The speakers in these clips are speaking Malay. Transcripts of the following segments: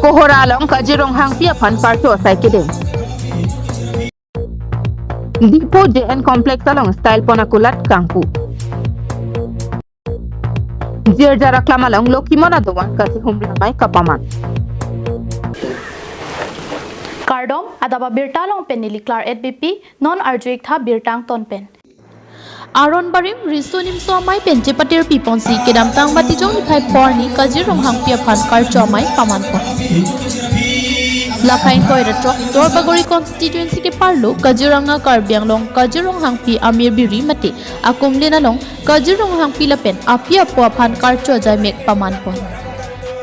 Kohora long Kajirong hang pia pan parto saikiding. Dipo JN complex along style ponakulat kangpu. Jir jara klamalong loki mona doan kasi humlamay kapaman. Kardom adaba birtalong pen niliklar EDBP non arjuik tha birtang ton pen. Aron barim risunim somai pen jepatir piponsi kedamtang matijong nikai porni kajirong hangpia pan karchomai pamanpo. Lapain koi retrok Dorbagori constituency ke parlo Kajiranga Karbiang long Kajirong hangpi Amir Biri mati akumlina long Kajirong hangpi lapen apia po pan karcho jai mek pamanpo.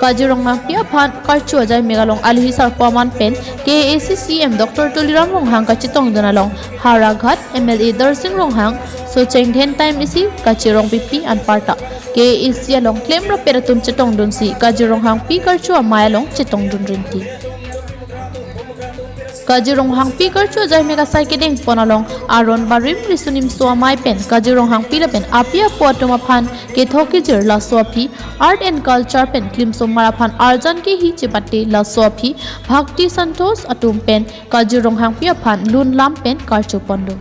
Kajirong hangpi pan karcho jai megalong alihisar paman pen KACCM Dr. Tuliram Ronghang kachitong donalong Haraghat MLA Darsing Ronghang so cheng ten time isi Kajirong PP an parta KAC along claim ro peratum chitong dun si Kajirong hangpi karcho amayalong chitong dun rinti. Kajirong hangpi karcho jai mega saikiding ponalong aron barim risunim suamai pen Kajirong hangpi lapen apia puatuma pan ke thokijir la soaphi art and culture pen klim somarapan arjan ke hi chepate la soaphi bhakti santos atum pen Kajirong hangpi pan lun lam pen karcho pondo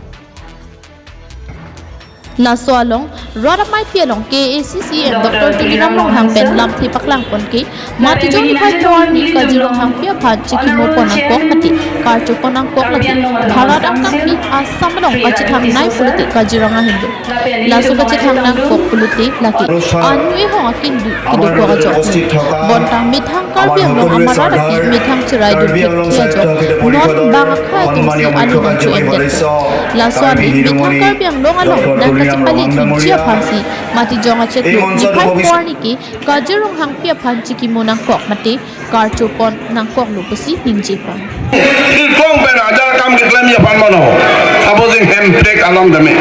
la soalong Radamai pialong KACCM Dr. Tuliram Ronghang pen lam thi paklang pon ke mati jong lipai porni Kajirong hangpia phan chikimo ponang kok mati karcho ponang kok lagi bharat angkang asam long kachitham nai pulute Kajirong hindu la so kachitham nang kok pulute lagi anui ho kindu kidu ko ajok bontang mithang karbiang long amara rapi mithang chirai du kia jok non bang kha tumsi anu manchu engel la so ani mithang karbiang long along nang kachipali chia phansi mati jonga chetlo nipai porni ke Kajirong hangpia phan chikimo nang kok mati karcho pon nang kok lupusi ningje pa Kong pen ajar kam ke klaim ya pan mano supposing hemprek alam dame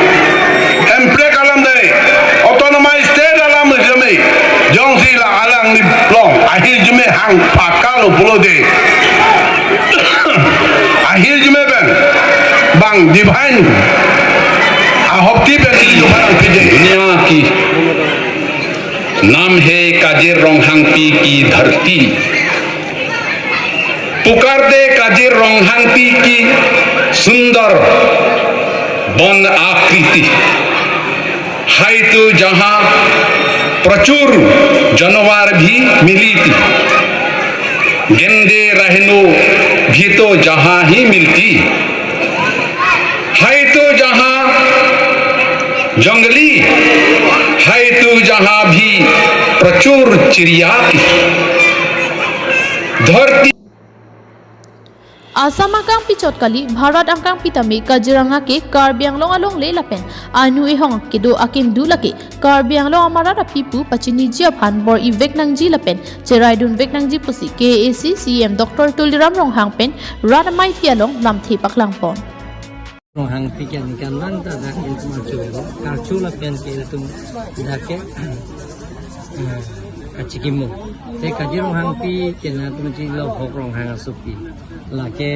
autonomous state alam dame jong sila alang ni long ahir jume hang pakalo pulode ahir jume ben bang divine ahopti ben ju barang pije दुनिया की नाम है काजीरंग हांगपी की धरती पुकार दे काजीरंग हांगपी की सुंदर वन आकृति है तो जहां प्रचुर जानवर भी मिली थी गेंदे रहनो भी तो जहां ही मिलती है तो जहां जंगली है तो जहां भी प्रचुर चिड़िया धरती Asam angkang pichot kali Bharat angkang pitami Kajiranga ke Karbiang long along le lapen anu ehong kedo akin du lake Karbiang long amara rapipu pachini jia phan bor i veknang ji lapen cheraidun veknang ji pusi KACCM Dr. Tuliram Ronghang pen Radamai pialong lamthi paklang pon Ronghang pikian kan lang ta dak ilmu juero karchula pen ke tum dake kachikimo te Kajirong hangpi kena tum ji lo hok Ronghang asupi lake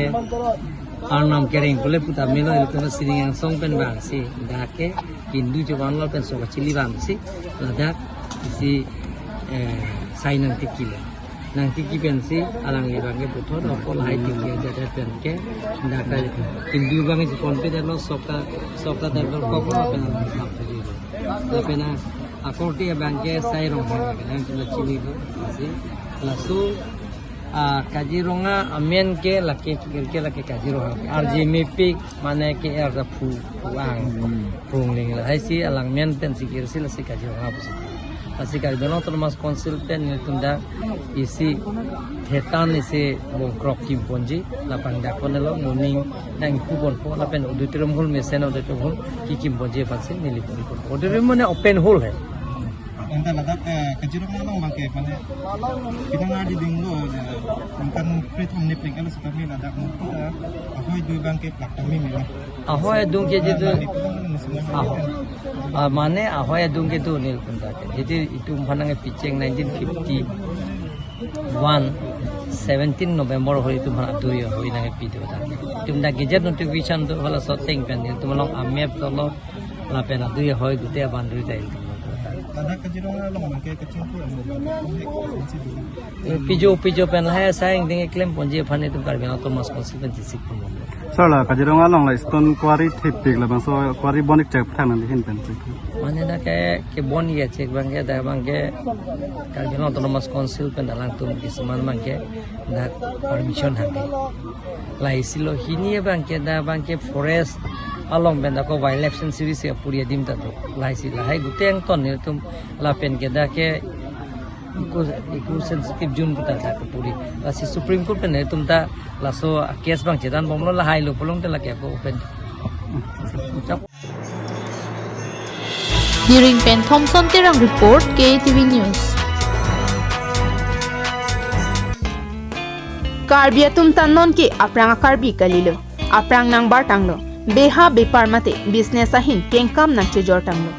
arnam kering pule puta melo ilmu siring yang song pen bang si dake hindu jawan lo pen so chili bang si ladak isi sainang tikile nang tiki pen si alang libang ke puto do pol hai tiki jada pen ke daka hindu bang si confident lo soka dar lo kokro pen alang tiki lepena akorti bang ke sai rong nang tula chili do si lasu Kajironga amen ke laki Kajironga RJMP mana ke ada puang pungling lah hai si alang men pen sikir si lasi Kajironga pusi lasi Kajironga termas konsil pen ni tunda isi thetan isi bongkrok kim ponji lapang dakon lo muning nang kupon po lapen udutirum hol mesen udutirum hol ki kim ponji pasin nilipun udutirum mana open hole hai Enta ladak Kajirong nang bangke mane kita ngadi dinglo tentang freedom ni plikal sekali ladak kita ahoy dui bangke plak kami mela ahoy dung ke jitu mane ahoy dung ke tu nil punta jadi itu mpanang piceng 1951 17 November hoi tu mana tu ya hoi nang pitu ta tumda gejet notification tu wala soteng pen tu malong amep to lo la pena tu ya hoi gute bandu tai ada kejirong long bangke kecil pun pijo pen lah sayang dengan klaim ponji phane tum karbi na Thomas Consul sik pun Soalnya kajirong along lah stone quarry tipik lah bang so quarry bonik cek pernah nanti hinten mana dah ke bon ya cek bangke dah bangke karbi na Thomas Consul pen dalang tum kisman bangke dah permission hande lai silo hini bangke dah bangke forest along benda ko wildlife sanctuary se puri dim ta to lai si lai guteng ton ne tum la pen ke da ke eco sensitive jun puta ta ko puri la si supreme court ne tum ta la so case bang chedan bomlo la hai lo polong te la ke ko open Diring Pen Thompson Terang Report KTV News. Karbi tum tannon ke aprang karbi kalilo aprang nang bartang lo beha bepar mate business ahin kengkam nang chejor tanglo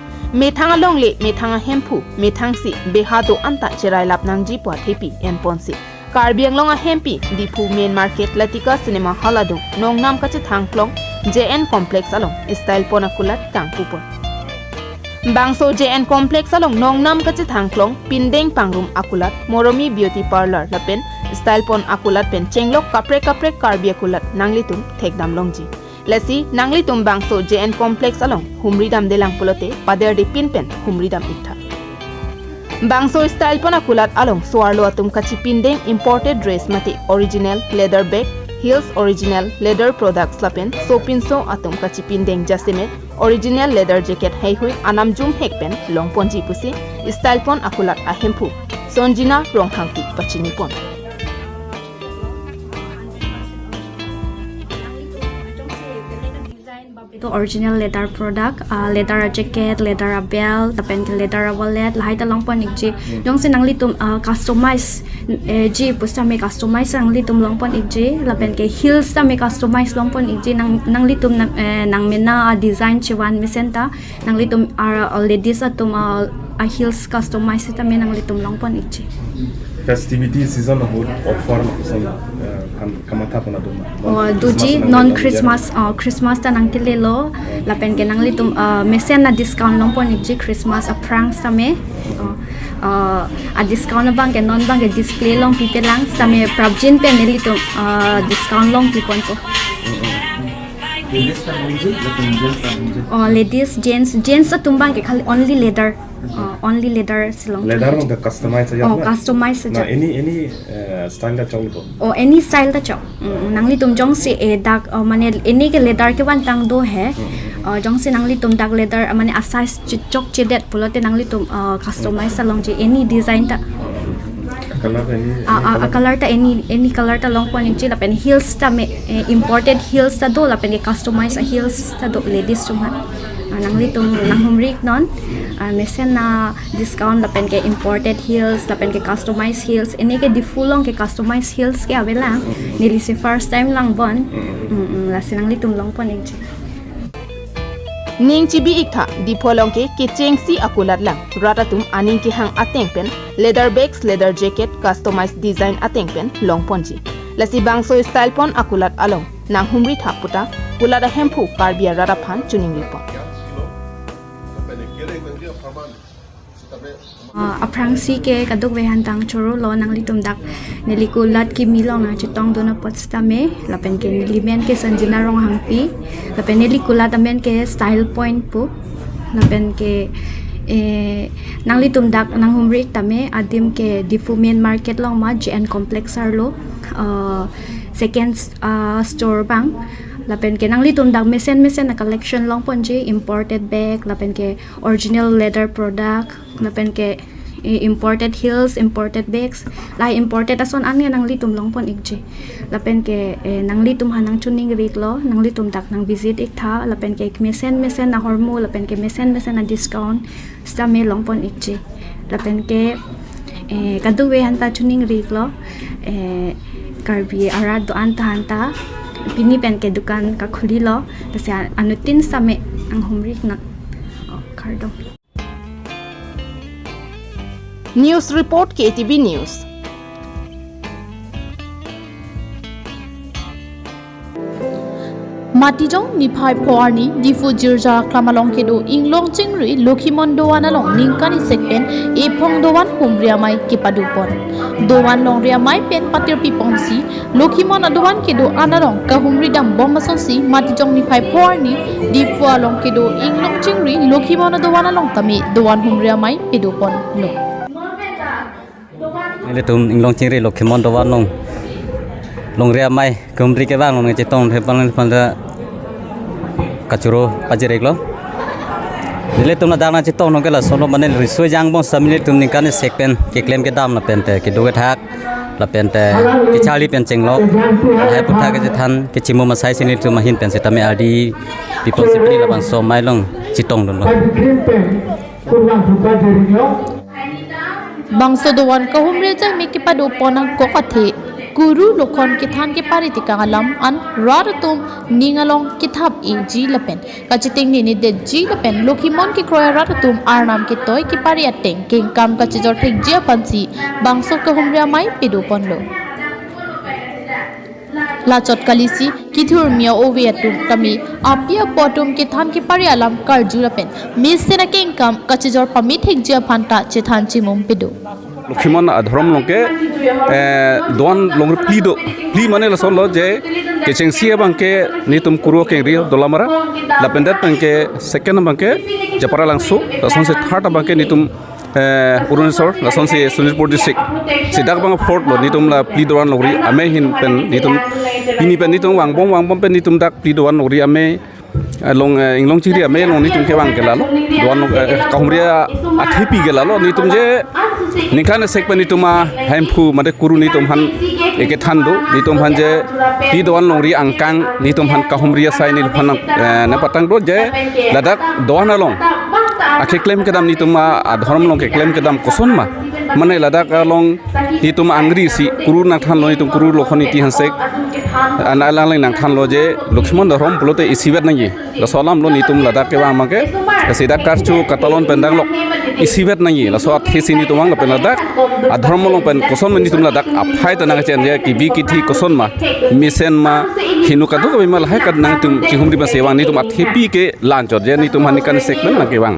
methanga longle methanga hempu methangsi beha do anta cherai lap nang ji pwa thepi en ponsi karbiang longa hempi dipu main market latika cinema haladu nongnam kache thangklong JN complex along style pona kulat tangpupo bangso JN complex along nongnam kache thangklong pindeng pangrum akulat moromi beauty parlor lapen style pon akulat pen chenglok kapre karbi akulat nanglitum thekdam longji lesi nanglitum bangso JN complex along humridam delang pulote pader de pinpen humridam itha bangso style pon akulat along swarlo atum kachi pindeng imported dress mate original leather bag heels original leather products lapen sopinso atum kachi pindeng jasimet original leather jacket heihui anamjum hekpen longponji pusi style pon akulat ahempu sonjina ronghangti pachini pon itu original leather product leather jacket leather belt tapen leather wallet lahai ta longpon ikji jong se nangli tum customize ji pusta me customize nangli tum longpon ikji lapen ke heels ta me customize longpon ikji nangli tum nang mena design chiwan misenta nangli tum ladies atum heels customize ta me nangli tum longpon ikji festivity season hot offer masan kamata pona duma duji non Christmas ta nang tilelo lapen ke nangli tum mesen na discount longpon ikji Christmas a pranks ta me a discount bang ke non bang ke display long pipelang ta me prabjin pe neli tum discount long pipon ko ladies gents tumbang ke khali only leather silong leather on the customize customize na any style da chong to any style da chong nangli tum jong se dak mane any ke leather ke wan tang do hai jong se nangli tum dak leather mane a size chok chedet pulote nangli tum customize salong je any design ta color ta any color ta long pon inchi lapen heels ta me imported heels ta do lapen ke customize heels ta do ladies chuma nangli tum nang humrik non mesen na discount lapen ke imported heels lapen ke customized heels any ke difulong ke customized heels ke avela nili se first time lang bon la sinangli tum long pon inchi ning chibi ikha dipolong ke chengsi akulat lang ratatum aning ki hang ateng pen leather bags leather jacket customized design ateng pen long ponji lasi bangso style pon akulat along nang humri thaputa pulada hempu karbia rara phan chuning lipo aprang si ke kaduk vehan tang choro lo nangli tum dak nelikulat ki milong na chitong do na potstame lapen ke nilimen ke sanjina rong hangpi lapen nelikulat amen ke style point pu lapen ke nangli tum dak nang humri tame adim ke difu main market long ma JN complex arlo second store bang lapen ke nangli tum dak mesen na collection long ponji imported bag lapen ke original leather product lapen ke imported heels imported bags lai imported ason ane nangli tum long pon ikji lapen ke nangli tum hanang chuning rit lo nangli tum dak nang visit ik tha lapen ke mesen na hormu lapen ke mesen na discount sta me long pon ikji lapen ke kadu we hanta chuning rit lo karbi ara do anta hanta pini pen ke dukan ka khuli lo tase anutin same ang humrik na kardo News Report KTV News. Matijong ni phai phoarni difu jirja klamalong kedo inglong chingri lokhimon dowan along ningkani sekpen epong dowan humria mai kipadupon dowan long ria mai pen patir pipongsi lokhimon dowan kedo anarong kahumri dam bomasonsi matijong ni phai phoarni difu along kedo inglong chingri lokhimon dowan along tami dowan humria mai pedupon lo Ini tu inglong chingri lokhimon dowan long ria mai kahumri ke bang long cetong thepang pada kacuro pajirek lo nile tumna dana chitong nong kala solo mane risoi jang bong samile tum nikane sekpen ke claim ke dam la pente ke doge thak la pente ke chali pen chenglo hai putha ke than ke chimu masai sini tum hin pen setame adi people sipri la ban so mai long chitong don lo bangso dowan kahumre jai me ke padu ponang ko kathe guru lokhon ki than ke paritika alam an raratum ningalong kithap e ji lapen kachiting ni de ji lapen lokhimon ki kroya raratum arnam ki toy ki pari ateng king kam kachijor thik jia pansi bangso kahumria mai pidu ponlo lachot kalisi kithur mia oviatum kami apia potum ki than ki pari alam karju lapen misena king kam kachijor pami thik jia phanta chethan chimum pidu Lokhimon adharom longke doan long pli mane la solo je ke chengsia bangke nitum kuro ke rio dolamara la pendat bangke second bangke japara langsu la sonse third bangke nitum Urunasor la sonse Sunilpur district sidak bang fourth lo nitum la pli doan lori ame hin pen nitum pini pen nitum wangbom pen nitum dak pli doan lori ame long inglong chiri ame long nitum ke bang kelalo doan kahumria athipi gelalo nitum je nikane sekpen ituma hempu made kuru nitum han eke thando nitum han je pi doan longri angkang nitum han kahumria sai nil phan na patang do je ladak doan along akhe claim kedam nituma adharam long ke claim kedam koson ma mane ladak long nitum angri si kuru na than lo nitum kuru lokhoni ti hansek ana lang nang than lo je Lakshman dharom pulote isibet nangi la salam lo nitum ladak ke bang make sidak karchu katalon pendang lok isibet nangi la so athesi nitum ang pen ladak adharam long pen koson men nitum ladak aphai ta nang chen je ki bi ki thi koson ma misen ma hinu ka du ka mal hai kad nang tum chihumri ba sewang nitum athepi ke lanchot je nitum hanikan sekmen na ke bang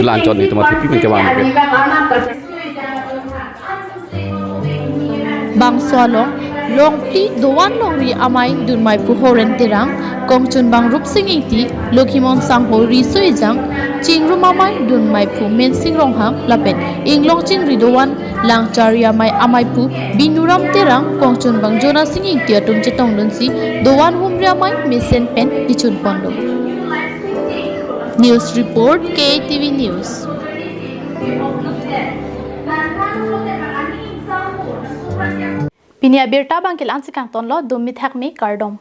lanchot nitum athepi ke bang ke bang swalong long pli dowan longri amai dunmai pu horen terang kongchun bang rup sing iti lokhimon sang ho ri soi jang chingru mamai dunmai pu men sing rong hang lapen inglong chingri dowan langcharia mai amai pu binuram terang kongchun bang jona sing iti atum chetong donsi dowan humria mai mesen pen pichun pondo news report KTV news Pinia birta bangkil ansikang tonlo dumit hakmi kardom